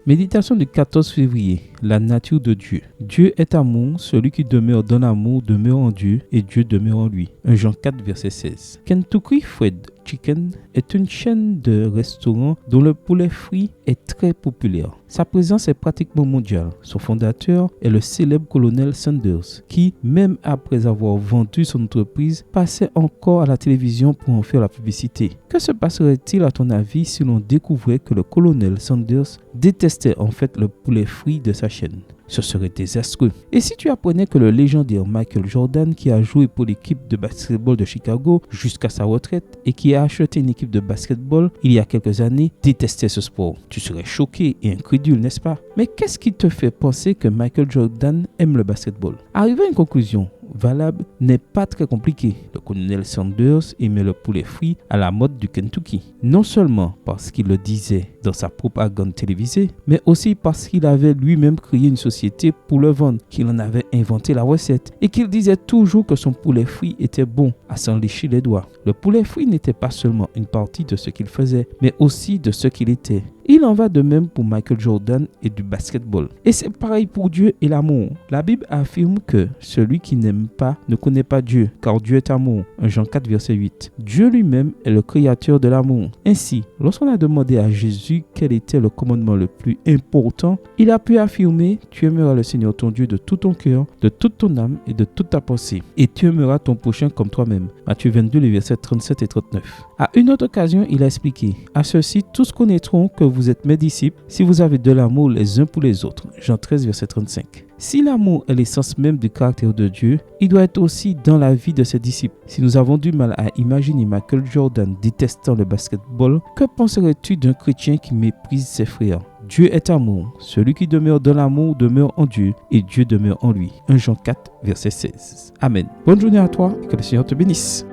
Méditation du 14 février. La nature de Dieu. Dieu est amour, celui qui demeure dans l'amour demeure en Dieu et Dieu demeure en lui. 1 Jean 4, verset 16. Kentucky Fried Chicken est une chaîne de restaurants dont le poulet frit est très populaire. Sa présence est pratiquement mondiale. Son fondateur est le célèbre colonel Sanders, qui, même après avoir vendu son entreprise, passait encore à la télévision pour en faire la publicité. Que se passerait-il à ton avis si l'on découvrait que le colonel Sanders détestait en fait le poulet frit de sa chaîne? Ce serait désastreux. Et si tu apprenais que le légendaire Michael Jordan, qui a joué pour l'équipe de basketball de Chicago jusqu'à sa retraite et qui a acheté une équipe de basketball il y a quelques années, détestait ce sport? Tu serais choqué et incrédule, n'est-ce pas? Mais qu'est-ce qui te fait penser que Michael Jordan aime le basketball? Arrivé à une conclusion valable n'est pas très compliqué. Le colonel Sanders aimait le poulet frit à la mode du Kentucky. Non seulement parce qu'il le disait dans sa propagande télévisée, mais aussi parce qu'il avait lui-même créé une société pour le vendre, qu'il en avait inventé la recette et qu'il disait toujours que son poulet frit était bon à s'en lécher les doigts. Le poulet frit n'était pas seulement une partie de ce qu'il faisait, mais aussi de ce qu'il était. Il en va de même pour Michael Jordan et du basketball. Et c'est pareil pour Dieu et l'amour. La Bible affirme que celui qui n'aime pas ne connaît pas Dieu, car Dieu est amour. 1 Jean 4, verset 8. Dieu lui-même est le créateur de l'amour. Ainsi, lorsqu'on a demandé à Jésus quel était le commandement le plus important, il a pu affirmer: tu aimeras le Seigneur ton Dieu de tout ton cœur, de toute ton âme et de toute ta pensée. Et tu aimeras ton prochain comme toi-même. Matthieu 22, les versets 37 et 39. À une autre occasion, il a expliqué: à ceux-ci, tous connaîtront que vous êtes mes disciples si vous avez de l'amour les uns pour les autres. Jean 13, verset 35. Si l'amour est l'essence même du caractère de Dieu, il doit être aussi dans la vie de ses disciples. Si nous avons du mal à imaginer Michael Jordan détestant le basketball, que penserais-tu d'un chrétien qui méprise ses frères? Dieu est amour. Celui qui demeure dans l'amour demeure en Dieu et Dieu demeure en lui. 1 Jean 4, verset 16. Amen. Bonne journée à toi et que le Seigneur te bénisse.